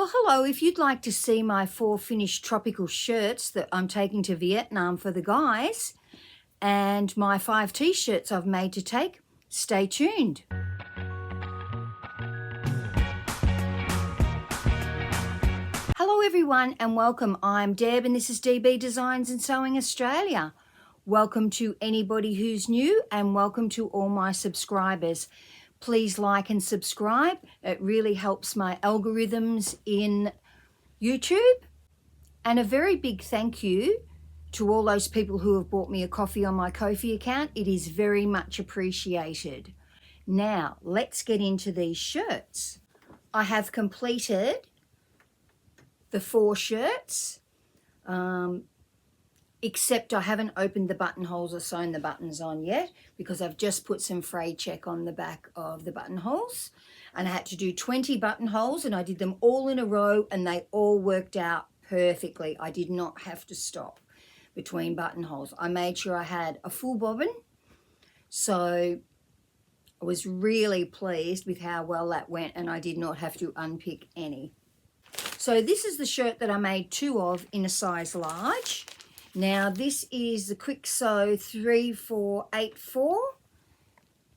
Well, hello, if you'd like to see my 4 finished tropical shirts that I'm taking to Vietnam for the guys and my 5 t-shirts I've made to take, stay tuned. Hello everyone and welcome. I'm Deb and this is DB Designs and Sewing Australia. Welcome to anybody who's new and welcome to all my subscribers. Please like and subscribe. It really helps my algorithms in YouTube. And a very big thank you to all those people who have bought me a coffee on my Ko-fi account. It is very much appreciated. Now, let's get into these shirts. I have completed the 4 shirts, except I haven't opened the buttonholes or sewn the buttons on yet because I've just put some fray check on the back of the buttonholes. And I had to do 20 buttonholes and I did them all in a row and they all worked out perfectly. I did not have to stop between buttonholes. I made sure I had a full bobbin. So I was really pleased with how well that went and I did not have to unpick any. So this is the shirt that I made 2 of in a size large. Now this is the Kwik Sew 3484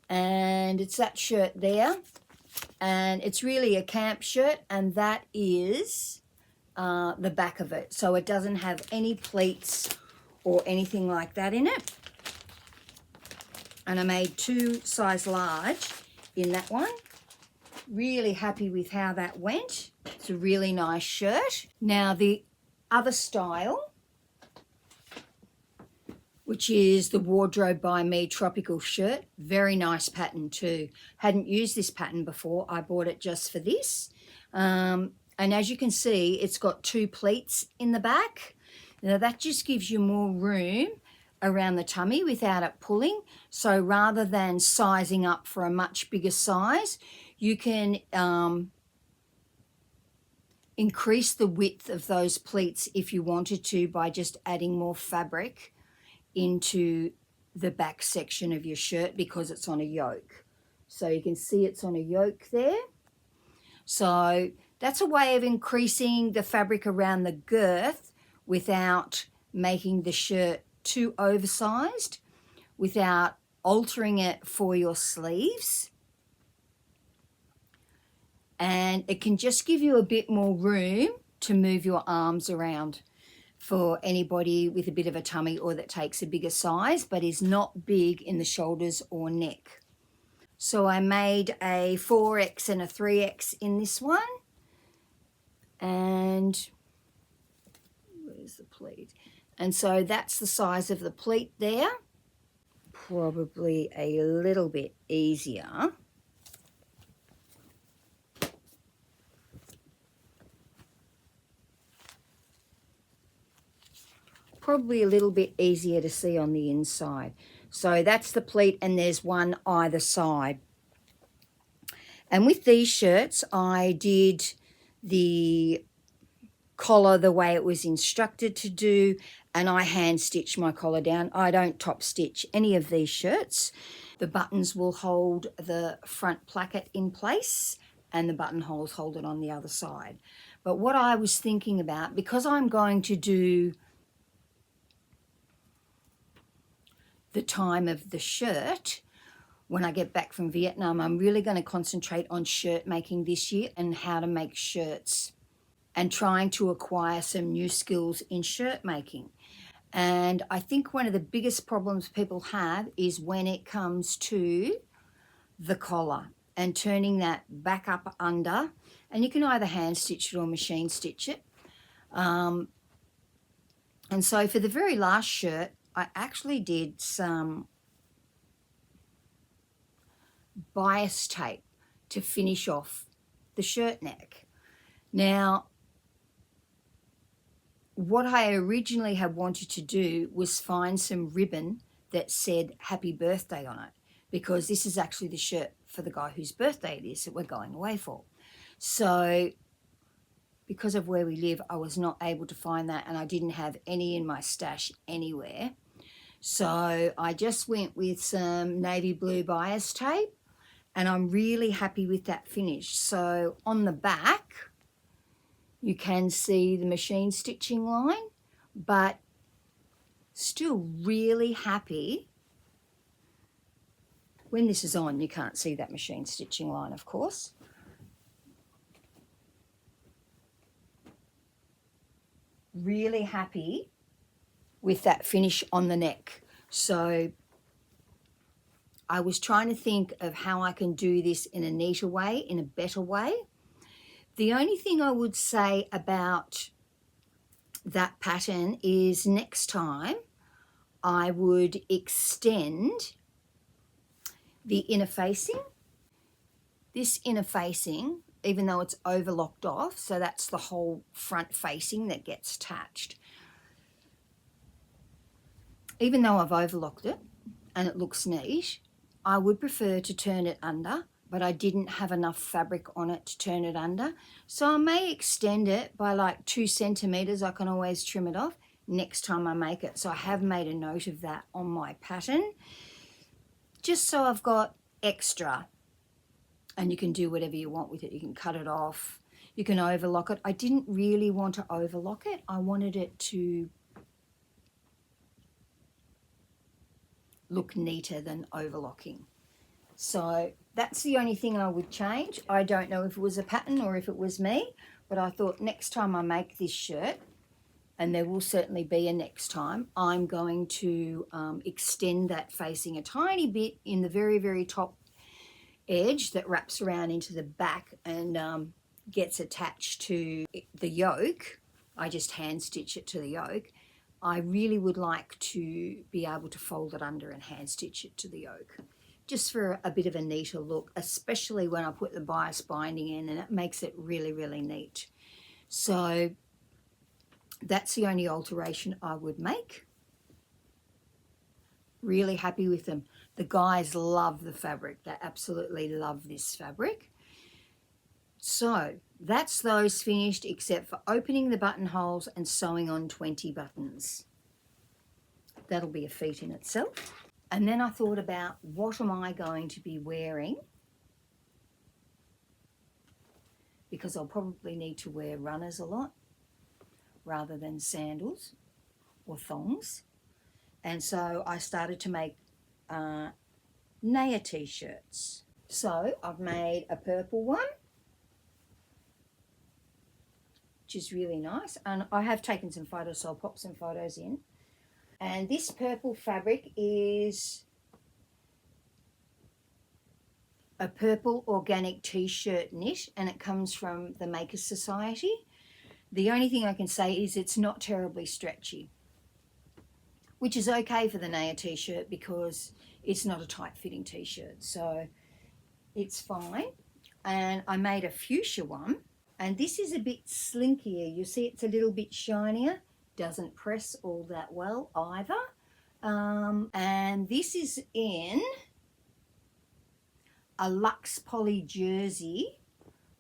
and it's that shirt there, and it's really a camp shirt, and that is the back of it. So it doesn't have any pleats or anything like that in it. And I made 2 size large in that one. Really happy with how that went. It's a really nice shirt. Now the other style, which is the Wardrobe by Me tropical shirt. Very nice pattern too. Hadn't used this pattern before. I bought it just for this. And as you can see, it's got 2 pleats in the back. Now that just gives you more room around the tummy without it pulling. So rather than sizing up for a much bigger size, you can increase the width of those pleats if you wanted to by just adding more fabric into the back section of your shirt because it's on a yoke. So you can see it's on a yoke there. So that's a way of increasing the fabric around the girth without making the shirt too oversized, without altering it for your sleeves. And it can just give you a bit more room to move your arms around for anybody with a bit of a tummy or that takes a bigger size but is not big in the shoulders or neck. So I made a 4X and a 3X in this one. And where's the pleat? And so that's the size of the pleat there. Probably a little bit easier. Probably a little bit easier to see on the inside. So that's the pleat and there's one either side. And with these shirts, I did the collar the way it was instructed to do, and I hand stitched my collar down. I don't top stitch any of these shirts. The buttons will hold the front placket in place and the buttonholes hold it on the other side. But what I was thinking about, because I'm going to do the time of the shirt when I get back from Vietnam, I'm really going to concentrate on shirt making this year and how to make shirts and trying to acquire some new skills in shirt making. And I think one of the biggest problems people have is when it comes to the collar and turning that back up under, and you can either hand stitch it or machine stitch it. And so for the very last shirt, I actually did some bias tape to finish off the shirt neck. Now, what I originally had wanted to do was find some ribbon that said happy birthday on it, because this is actually the shirt for the guy whose birthday it is that we're going away for. So because of where we live, I was not able to find that, and I didn't have any in my stash anywhere. So I just went with some navy blue bias tape, and I'm really happy with that finish. So on the back, You can see the machine stitching line, but still really happy. When this is on, you can't see that machine stitching line, of course. Really happy with that finish on the neck. So I was trying to think of how I can do this in a neater way, in a better way. The only thing I would say about that pattern is next time I would extend the inner facing. This inner facing, even though it's overlocked off, so that's the whole front facing that gets attached. Even though I've overlocked it and it looks neat, I would prefer to turn it under, but I didn't have enough fabric on it to turn it under. So I may extend it by like 2 centimeters. I can always trim it off next time I make it. So I have made a note of that on my pattern, just so I've got extra. And you can do whatever you want with it. You can cut it off, you can overlock it. I didn't really want to overlock it. I wanted it to look neater than overlocking. So that's the only thing I would change. I don't know if it was a pattern or if it was me, but I thought next time I make this shirt, and there will certainly be a next time, I'm going to extend that facing a tiny bit in the very, very top edge that wraps around into the back and gets attached to the yoke. I just hand stitch it to the yoke. I really would like to be able to fold it under and hand stitch it to the yoke, just for a bit of a neater look, especially when I put the bias binding in, and it makes it really, really neat. So that's the only alteration I would make. Really happy with them. The guys love the fabric. They absolutely love this fabric. So that's those finished, except for opening the buttonholes and sewing on 20 buttons. That'll be a feat in itself. And then I thought about, what am I going to be wearing? Because I'll probably need to wear runners a lot rather than sandals or thongs. And so I started to make Naya t-shirts. So I've made a purple one, which is really nice. And I have taken some photos, so I'll pop some photos in. And this purple fabric is a purple organic t-shirt knit, and it comes from the Makers Society. The only thing I can say is it's not terribly stretchy, which is okay for the Naya t-shirt because it's not a tight fitting t-shirt, so it's fine. And I made a fuchsia one, and this is a bit slinkier. You see it's a little bit shinier, doesn't press all that well either. And this is in a Luxe Poly jersey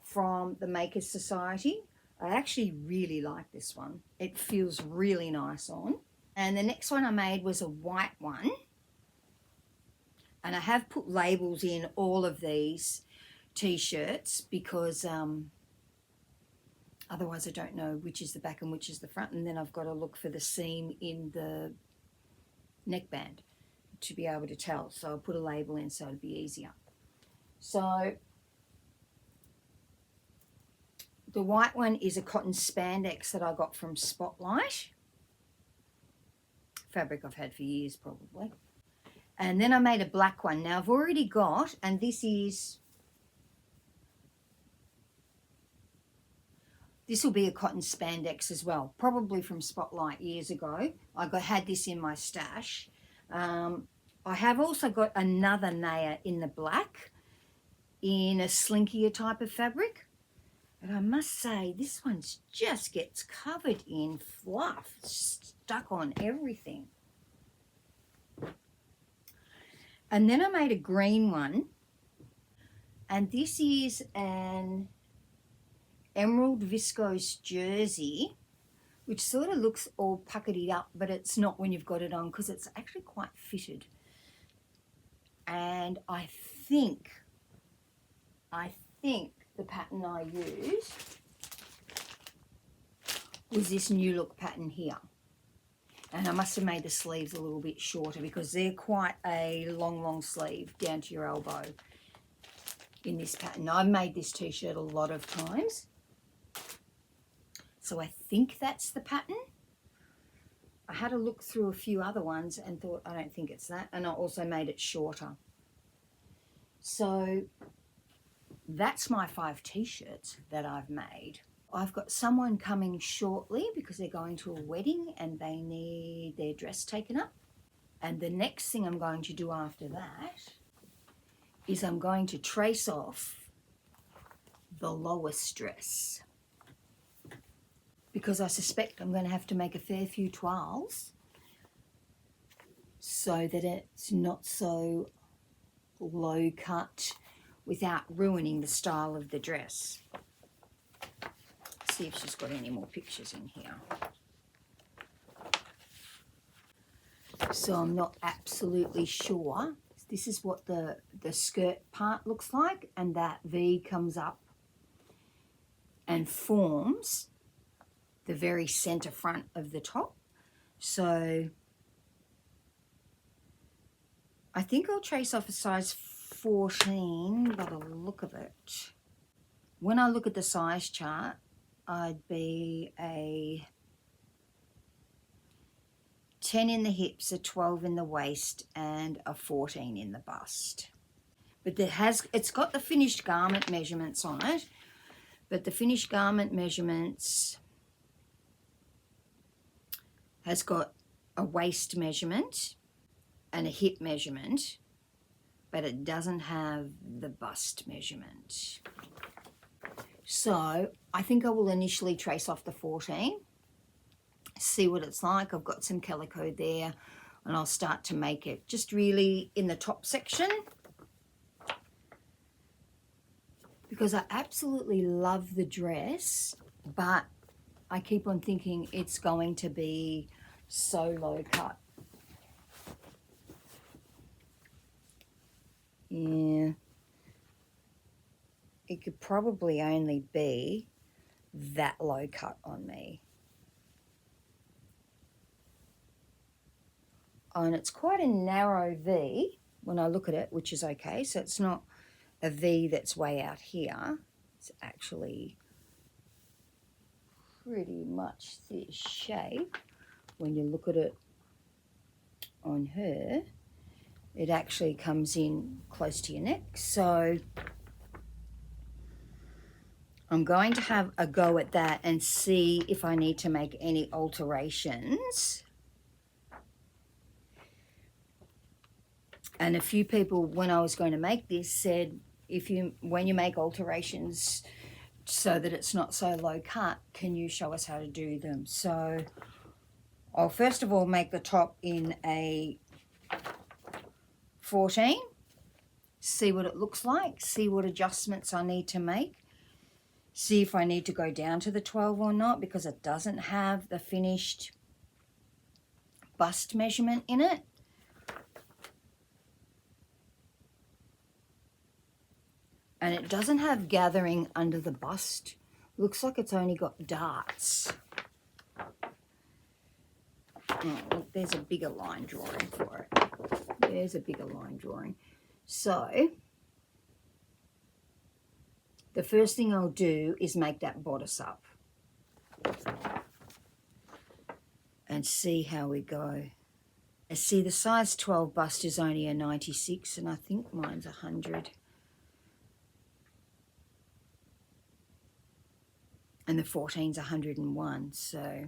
from the Makers Society. I actually really like this one. It feels really nice on. And the next one I made was a white one. And I have put labels in all of these t-shirts because otherwise I don't know which is the back and which is the front. And then I've got to look for the seam in the neckband to be able to tell. So I'll put a label in so it'll be easier. So the white one is a cotton spandex that I got from Spotlight. Fabric I've had for years probably. And then I made a black one. Now I've already got, and this will be a cotton spandex as well, probably from Spotlight years ago. I had this in my stash. I have also got another Naya in the black, in a slinkier type of fabric. But I must say, this one just gets covered in fluff, stuck on everything. And then I made a green one, and this is an emerald viscose jersey, which sort of looks all puckered up, but it's not when you've got it on because it's actually quite fitted. And I think the pattern I used was this New Look pattern here. And I must have made the sleeves a little bit shorter because they're quite a long sleeve down to your elbow in this pattern. I've made this t-shirt a lot of times. So I think that's the pattern. I had a look through a few other ones and thought, I don't think it's that. And I also made it shorter. So that's my 5 t-shirts that I've made. I've got someone coming shortly because they're going to a wedding and they need their dress taken up. And the next thing I'm going to do after that is I'm going to trace off the Lois dress, because I suspect I'm going to have to make a fair few toiles so that it's not so low cut without ruining the style of the dress. See if she's got any more pictures in here. So I'm not absolutely sure. This is what the skirt part looks like, and that V comes up and forms the very center front of the top. So I think I'll trace off a size 14 by the look of it. When I look at the size chart, I'd be a 10 in the hips, a 12 in the waist, and a 14 in the bust. But it's got the finished garment measurements on it, but the finished garment measurements has got a waist measurement and a hip measurement, but it doesn't have the bust measurement. So I think I will initially trace off the 14, see what it's like. I've got some calico there and I'll start to make it just really in the top section, because I absolutely love the dress, but I keep on thinking it's going to be so low cut. Yeah, it could probably only be that low cut on me. And it's quite a narrow V when I look at it, which is okay. So it's not a V that's way out here. It's actually pretty much this shape. When you look at it on her, it actually comes in close to your neck. So I'm going to have a go at that and see if I need to make any alterations. And a few people, when I was going to make this, said, when you make alterations so that it's not so low cut, can you show us how to do them? So I'll first of all make the top in a 14, see what it looks like, see what adjustments I need to make, see if I need to go down to the 12 or not, because it doesn't have the finished bust measurement in it. And it doesn't have gathering under the bust. Looks like it's only got darts. Oh, look, there's a bigger line drawing for it. There's a bigger line drawing. So the first thing I'll do is make that bodice up and see how we go. And see, the size 12 bust is only a 96, and I think mine's 100. And the 14's 101, so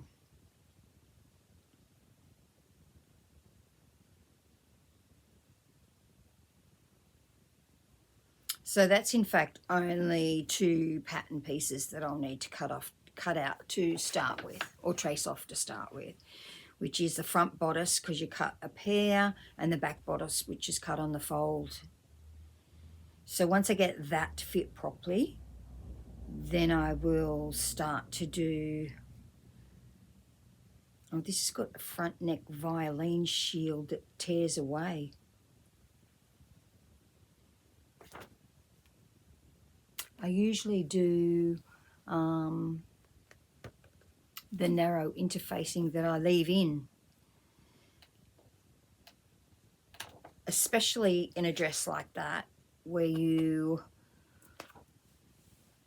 that's in fact only 2 pattern pieces that I'll need to cut out to start with, or trace off to start with, which is the front bodice, because you cut a pair, and the back bodice, which is cut on the fold. So once I get that to fit properly, then I will start to do, oh, this has got a front neck violin shield that tears away. I usually do the narrow interfacing that I leave in, especially in a dress like that, where you,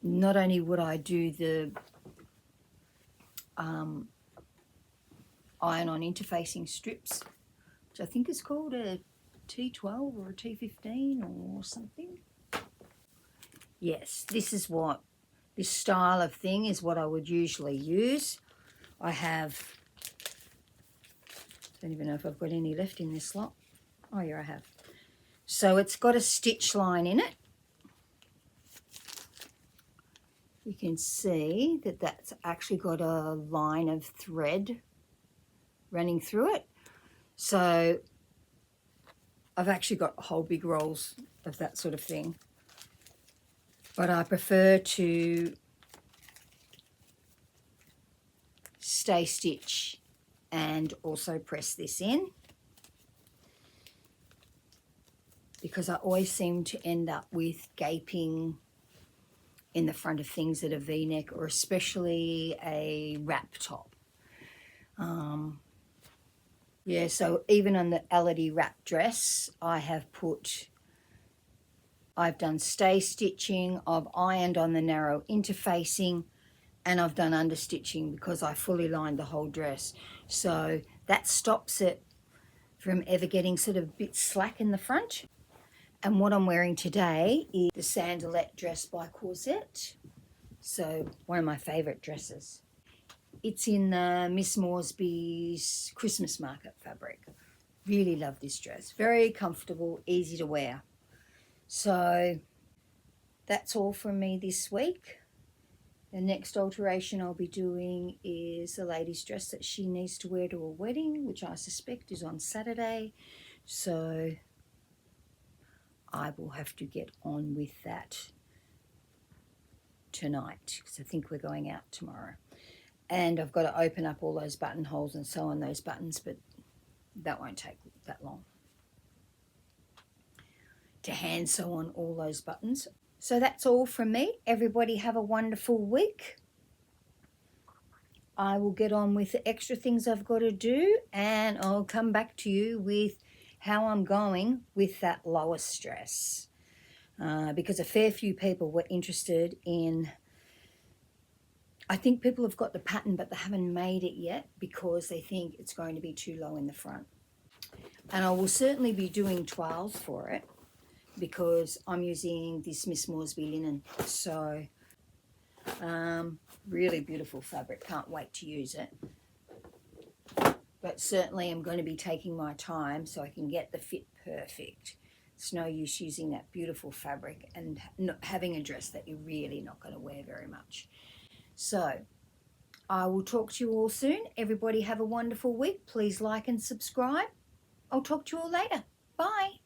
not only would I do the iron-on interfacing strips, which I think is called a T12 or a T15 or something. Yes, this style of thing is what I would usually use. I don't even know if I've got any left in this lot. Oh yeah, I have. So it's got a stitch line in it. You can see that that's actually got a line of thread running through it. So I've actually got whole big rolls of that sort of thing. But I prefer to stay stitch and also press this in, because I always seem to end up with gaping in the front of things that are V-neck, or especially a wrap top. Yeah, so even on the Elodie wrap dress, I've done stay stitching, I've ironed on the narrow interfacing, and I've done understitching because I fully lined the whole dress. So that stops it from ever getting sort of a bit slack in the front. And what I'm wearing today is the Sandalette dress by Corset. So one of my favourite dresses. It's in Miss Moresby's Christmas market fabric. Really love this dress. Very comfortable, easy to wear. So that's all from me this week. The next alteration I'll be doing is a lady's dress that she needs to wear to a wedding, which I suspect is on Saturday. So I will have to get on with that tonight, because I think we're going out tomorrow. And I've got to open up all those buttonholes and sew on those buttons, but that won't take that long to hand sew on all those buttons. So that's all from me. Everybody have a wonderful week. I will get on with the extra things I've got to do, and I'll come back to you with how I'm going with that Lois dress, because a fair few people were interested in, I think people have got the pattern but they haven't made it yet because they think it's going to be too low in the front. And I will certainly be doing toiles for it because I'm using this Miss Moresby linen. So really beautiful fabric, can't wait to use it. But certainly I'm going to be taking my time so I can get the fit perfect. It's no use using that beautiful fabric and not having a dress that you're really not going to wear very much. So I will talk to you all soon. Everybody have a wonderful week. Please like and subscribe. I'll talk to you all later. Bye.